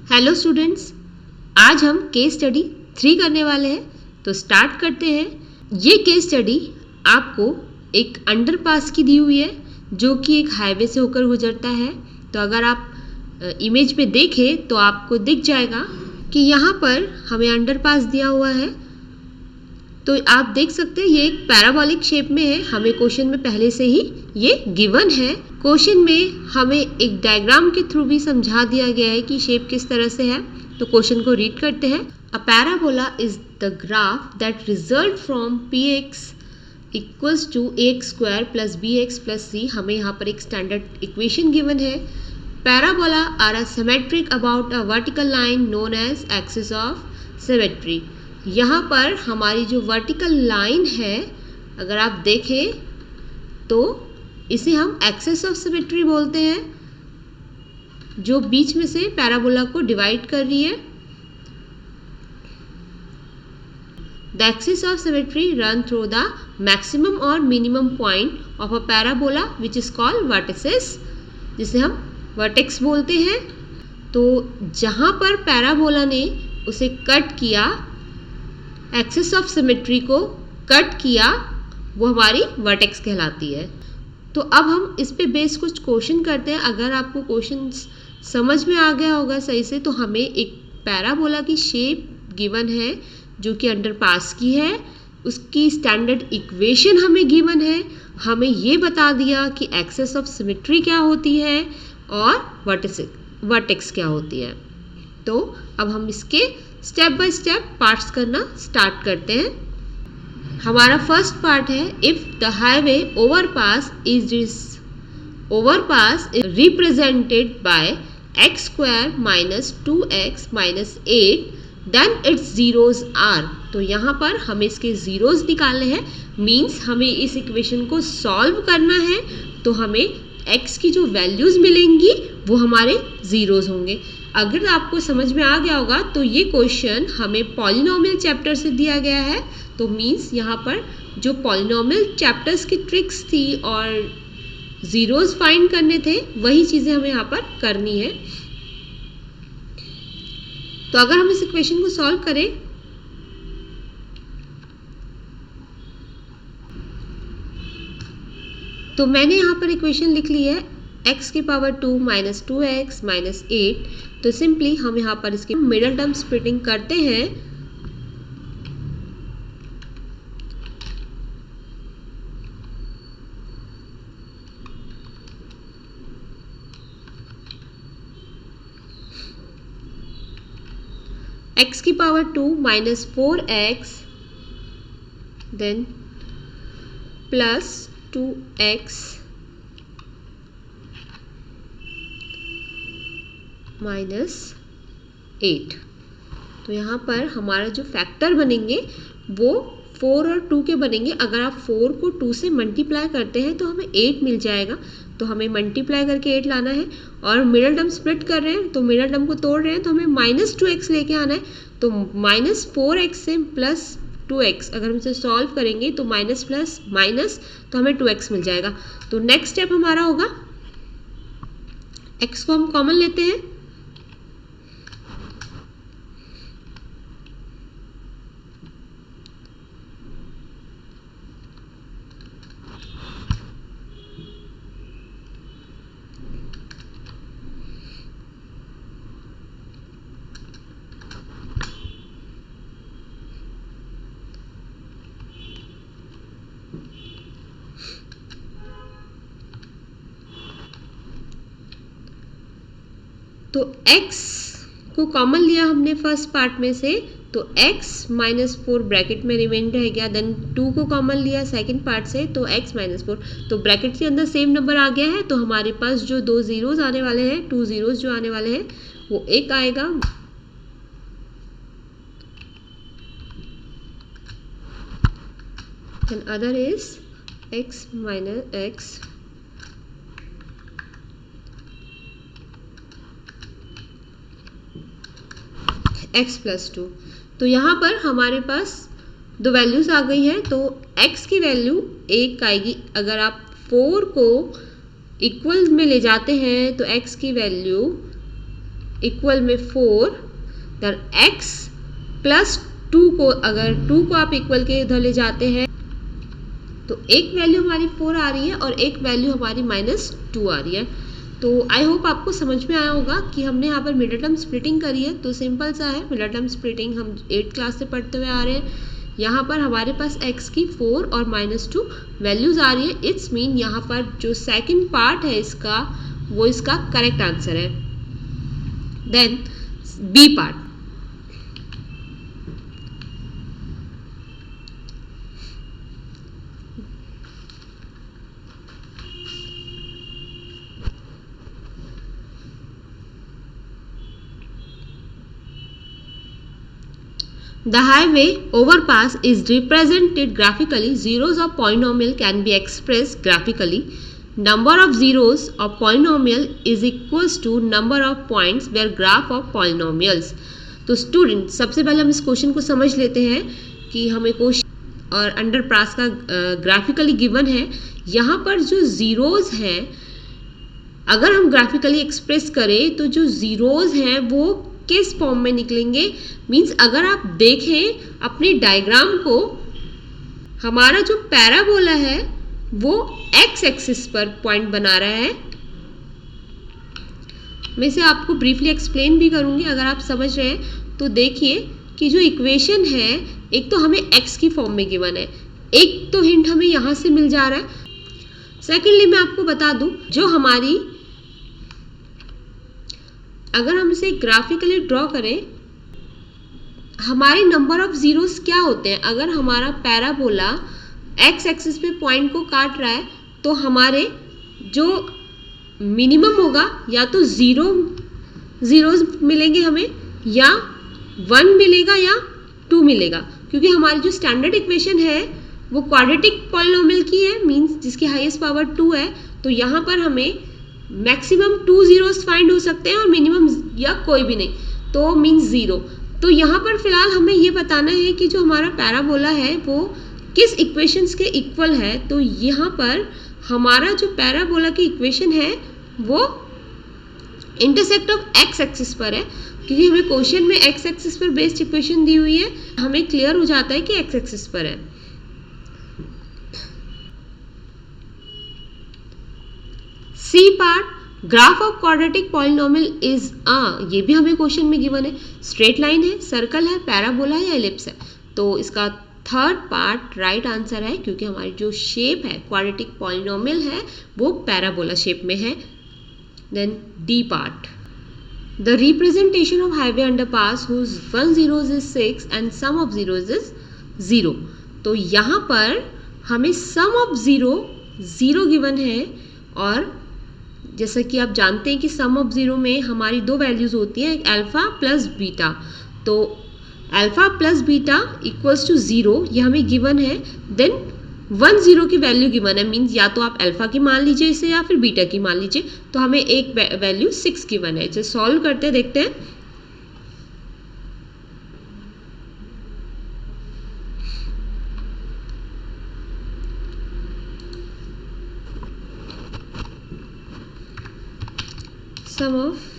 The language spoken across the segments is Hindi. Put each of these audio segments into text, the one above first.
हेलो स्टूडेंट्स, आज हम केस स्टडी 3 करने वाले हैं। तो स्टार्ट करते हैं। ये केस स्टडी आपको एक अंडरपास की दी हुई है जो कि एक हाईवे से होकर गुजरता है। तो अगर आप इमेज में देखें तो आपको दिख जाएगा कि यहाँ पर हमें अंडरपास दिया हुआ है। तो आप देख सकते हैं ये एक पैराबोलिक शेप में है। हमें क्वेश्चन में पहले से ही ये गिवन है। क्वेश्चन में हमें एक डायग्राम के थ्रू भी समझा दिया गया है कि शेप किस तरह से है। तो क्वेश्चन को रीड करते हैं। A parabola is the graph that result from px equals to ax square plus bx plus c। हमें यहाँ पर एक स्टैंडर्ड इक्वेशन गिवन है। Parabola are a symmetric about a vertical line known as axis of symmetry. यहाँ पर हमारी जो वर्टिकल लाइन है, अगर आप देखें तो इसे हम एक्सिस ऑफ सिमेट्री बोलते हैं, जो बीच में से पैराबोला को डिवाइड कर रही है। The axis of symmetry run through the maximum और minimum point of a parabola which is called vertices, जिसे हम वर्टेक्स बोलते हैं। तो जहाँ पर पैराबोला ने उसे कट किया, एक्सिस ऑफ सिमेट्री को कट किया, वो हमारी वर्टेक्स कहलाती है। तो अब हम इस पे बेस कुछ क्वेश्चन करते हैं। अगर आपको क्वेश्चन समझ में आ गया होगा सही से, तो हमें एक पैराबोला की शेप गिवन है जो कि अंडरपास की है। उसकी स्टैंडर्ड इक्वेशन हमें गिवन है। हमें ये बता दिया कि एक्सिस ऑफ सिमेट्री क्या होती है और वर्टेक्स क्या होती है। तो अब हम इसके स्टेप बाय स्टेप पार्ट्स करना स्टार्ट करते हैं। हमारा फर्स्ट पार्ट है, if the highway overpass is represented by x square minus 2x minus 8 then its zeros are. तो यहाँ पर हमें इसके जीरोज निकालने हैं। मीन्स हमें इस इक्वेशन को सॉल्व करना है। तो हमें x की जो वैल्यूज मिलेंगी वो हमारे जीरोज होंगे। अगर आपको समझ में आ गया होगा तो ये क्वेश्चन हमें पॉलिनोमियल चैप्टर से दिया गया है। तो मीन्स यहाँ पर जो पॉलिनोमियल चैप्टर्स की ट्रिक्स थी और जीरोज फाइंड करने थे, वही चीज़ें हमें यहाँ पर करनी है। तो अगर हम इस इक्वेशन को सॉल्व करें, तो मैंने यहाँ पर इक्वेशन लिख ली है x की पावर 2 माइनस 2x माइनस 8। तो सिंपली हम यहाँ पर इसकी मिडल टर्म स्प्लिटिंग करते हैं। x की power 2 minus 4x then plus 2x minus 8। तो यहाँ पर हमारा जो फैक्टर बनेंगे वो 4 और 2 के बनेंगे। अगर आप 4 को 2 से मल्टीप्लाई करते हैं तो हमें 8 मिल जाएगा। तो हमें मल्टीप्लाई करके 8 लाना है। और मिडल टर्म स्प्लिट कर रहे हैं तो मिडल टर्म को तोड़ रहे हैं, तो हमें माइनस 2x लेके आना है। तो माइनस 4x से प्लस 2x अगर हम इसे सॉल्व करेंगे तो माइनस प्लस माइनस, तो हमें 2x मिल जाएगा। तो नेक्स्ट स्टेप हमारा होगा, x को हम कॉमन लेते हैं। तो x को कॉमन लिया हमने फर्स्ट पार्ट में से, तो x माइनस 4 ब्रैकेट में रिमेन रह गया। देन 2 को कॉमन लिया सेकंड पार्ट से, तो x माइनस 4। तो ब्रैकेट के अंदर सेम नंबर आ गया है। तो हमारे पास जो 2 जीरोज आने वाले हैं, 2 जीरोज जो आने वाले हैं, वो एक आएगा then other is x minus x x plus 2। तो यहाँ पर हमारे पास दो वैल्यूज आ गई हैं। तो x की वैल्यू 1 आएगी। अगर आप 4 को इक्वल में ले जाते हैं तो x की वैल्यू इक्वल में 4, देन x प्लस 2 को, अगर 2 को आप इक्वल के इधर ले जाते हैं तो एक वैल्यू हमारी 4 आ रही है और एक वैल्यू हमारी -2 आ रही है। तो आई होप आपको समझ में आया होगा कि हमने यहाँ पर मिडिल टर्म स्प्लिटिंग करी है। तो सिंपल सा है, मिडिल टर्म स्प्लिटिंग हम 8th क्लास से पढ़ते हुए आ रहे हैं। यहाँ पर हमारे पास x की 4 और -2 वैल्यूज आ रही है। इट्स मीन यहाँ पर जो सेकंड पार्ट है इसका, वो इसका करेक्ट आंसर है। Then B part, the highway overpass is represented graphically. Zeros of polynomial can be expressed graphically. Number of zeros of polynomial is equals to number of points where graph of polynomials. तो स्टूडेंट, सबसे पहले हम इस क्वेश्चन को समझ लेते हैं कि हमें क्वेश्चन और अंडर पास का ग्राफिकली गिवन है। यहाँ पर जो जीरोज हैं, अगर हम ग्राफिकली एक्सप्रेस करें तो जो जीरोज हैं वो किस फॉर्म में निकलेंगे। मींस अगर आप देखें अपने डायग्राम को, हमारा जो पैराबोला है वो एक्स एक्सिस पर पॉइंट बना रहा है। मैं इसे आपको ब्रीफली एक्सप्लेन भी करूंगी अगर आप समझ रहे हैं। तो देखिए कि जो इक्वेशन है, एक तो हमें एक्स की फॉर्म में गिवन है, एक तो हिंट हमें यहाँ से मिल जा रहा है। सेकेंडली मैं आपको बता दूं, जो हमारी, अगर हम इसे ग्राफिकली ड्रॉ करें, हमारे नंबर ऑफ जीरोस क्या होते हैं। अगर हमारा पैराबोला एक्स एक्सिस पे पॉइंट को काट रहा है तो हमारे जो मिनिमम होगा या तो जीरोस मिलेंगे हमें, या 1 मिलेगा या 2 मिलेगा, क्योंकि हमारी जो स्टैंडर्ड इक्वेशन है वो क्वाड्रेटिक पॉलिनोमियल की है, मींस जिसकी हाईएस्ट पावर 2 है। तो यहाँ पर हमें मैक्सिमम 2 जीरोस फाइंड हो सकते हैं और मिनिमम या कोई भी नहीं, तो मींस 0। तो यहाँ पर फिलहाल हमें ये बताना है कि जो हमारा पैराबोला है वो किस इक्वेशंस के इक्वल है। तो यहाँ पर हमारा जो पैराबोला की इक्वेशन है वो इंटरसेक्ट ऑफ एक्स एक्सिस पर है, क्योंकि हमें क्वेश्चन में एक्स एक्सिस पर बेस्ड इक्वेशन दी हुई है, हमें क्लियर हो जाता है कि एक्स एक्सिस पर है। C part, graph of quadratic polynomial is ये भी हमें क्वेश्चन में गिवन है। स्ट्रेट लाइन है, सर्कल है, पैराबोला है या एलिप्स है। तो इसका थर्ड पार्ट राइट आंसर है, क्योंकि हमारी जो शेप है क्वाड्रेटिक पॉलिनोमियल है वो पैराबोला शेप में है। Then D part, the representation of highway underpass whose 1 zeros is 6 and sum of zeros is 0। तो यहाँ पर हमें सम ऑफ 0 गिवन है, और जैसा कि आप जानते हैं कि सम ऑफ 0 में हमारी 2 वैल्यूज होती हैं, अल्फा प्लस बीटा। तो alpha plus beta equals to 0, ये हमें गिवन है। देन 1 0 की वैल्यू गिवन है, मीन्स या तो आप अल्फा की मान लीजिए इसे या फिर बीटा की मान लीजिए। तो हमें एक वैल्यू 6 गिवन है। इसे सॉल्व करते देखते हैं। सम ऑफ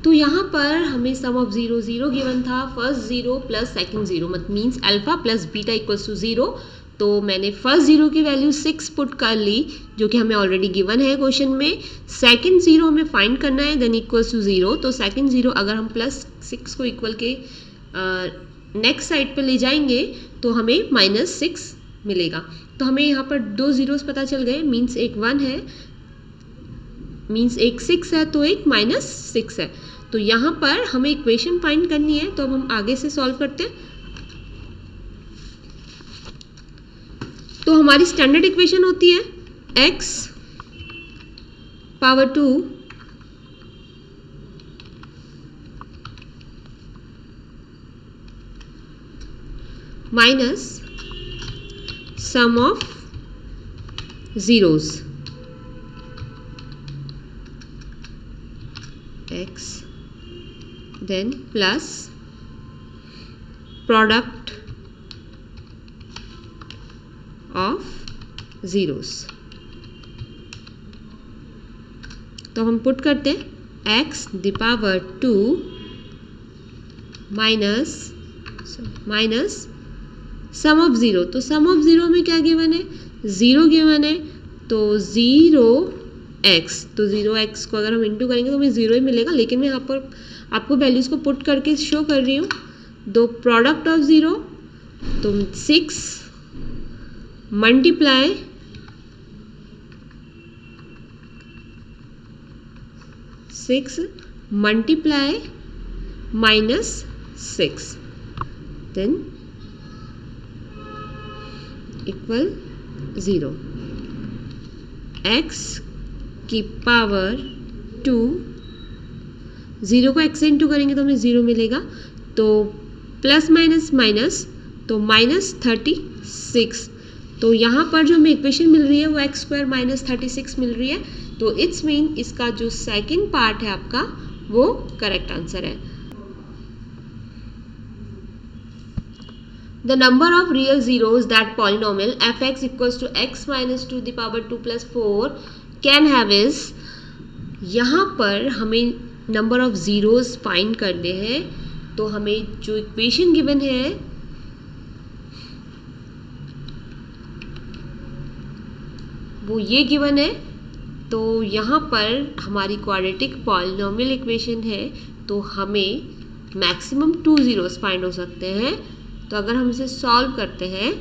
तो यहाँ पर हमें सम ऑफ 0 0 गिवन था, फर्स्ट 0 प्लस सेकंड 0 मत means alpha plus beta equals to 0। तो मैंने फर्स्ट 0 की वैल्यू 6 पुट कर ली जो कि हमें ऑलरेडी गिवन है क्वेश्चन में। सेकंड 0 हमें फाइंड करना है, देन इक्वल्स टू 0। तो सेकंड 0 अगर हम प्लस 6 को इक्वल के नेक्स्ट साइड पे ले जाएंगे तो हमें -6 मिलेगा। तो हमें यहाँ पर 2 जीरोस पता चल गए, मीन्स एक 1 है, मीन्स एक 6 है, तो एक -6 है। तो यहाँ पर हमें इक्वेशन फाइंड करनी है, तो अब हम आगे से सॉल्व करते हैं। तो हमारी स्टैंडर्ड इक्वेशन होती है x power 2 minus sum of zeros x then plus product of zeros। तो हम पुट करते हैं x the power 2 minus sum of 0। तो सम ऑफ 0 में क्या गिवन है, 0 गिवन है, तो 0x, तो 0x को अगर हम इंटू करेंगे तो हमें 0 ही मिलेगा, लेकिन मैं यहाँ पर आपको वैल्यूज को पुट करके शो कर रही हूँ। दो प्रोडक्ट ऑफ 0, तो 6 मल्टीप्लाई -6 देन इक्वल 0। x की पावर 2, 0 को x से इंटू करेंगे तो हमें 0 मिलेगा, तो प्लस माइनस माइनस, तो -36। तो यहाँ पर जो हमें इक्वेशन मिल रही है वो x² -36 मिल रही है। तो इट्स मीन इसका जो सेकंड पार्ट है आपका वो करेक्ट आंसर है। The number of real zeros that polynomial fx equals to x minus 2 the power 2 plus 4 can have is, यहाँ पर हमें नंबर ऑफ जीरोस फाइंड करने हैं। तो हमें जो इक्वेशन गिवन है वो ये गिवन है। तो यहाँ पर हमारी क्वाड्रेटिक पॉलिनोमियल इक्वेशन है, तो हमें मैक्सिमम 2 जीरोस फाइंड हो सकते हैं। तो अगर हम इसे सॉल्व करते हैं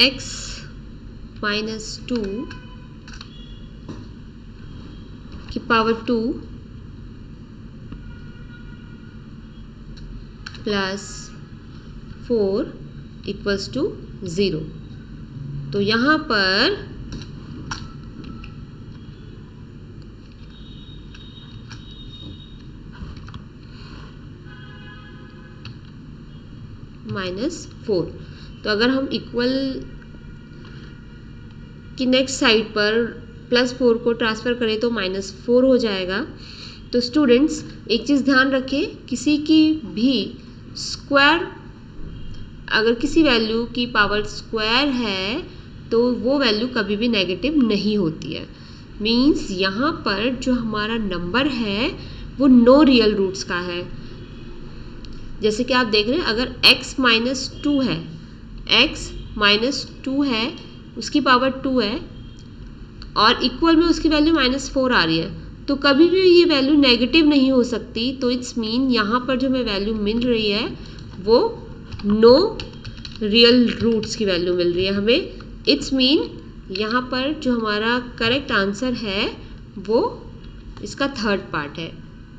x माइनस 2 की पावर 2 प्लस 4 इक्वल्स टू 0। तो यहाँ पर -4, तो अगर हम इक्वल की नेक्स्ट साइड पर +4 को ट्रांसफ़र करें तो -4 हो जाएगा। तो स्टूडेंट्स एक चीज़ ध्यान रखें, किसी की भी स्क्वायर, अगर किसी वैल्यू की पावर स्क्वायर है तो वो वैल्यू कभी भी नेगेटिव नहीं होती है। मीन्स यहाँ पर जो हमारा नंबर है वो नो रियल रूट्स का है। जैसे कि आप देख रहे हैं, अगर x माइनस 2 है, x माइनस 2 है, उसकी पावर 2 है और इक्वल में उसकी वैल्यू -4 आ रही है, तो कभी भी ये वैल्यू नेगेटिव नहीं हो सकती। तो इट्स मीन यहाँ पर जो हमें वैल्यू मिल रही है वो नो रियल रूट्स की वैल्यू मिल रही है हमें। इट्स मीन यहाँ पर जो हमारा करेक्ट आंसर है वो इसका थर्ड पार्ट है,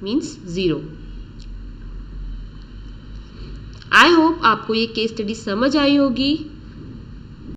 मीन्स 0। आई होप आपको ये केस स्टडी समझ आई होगी।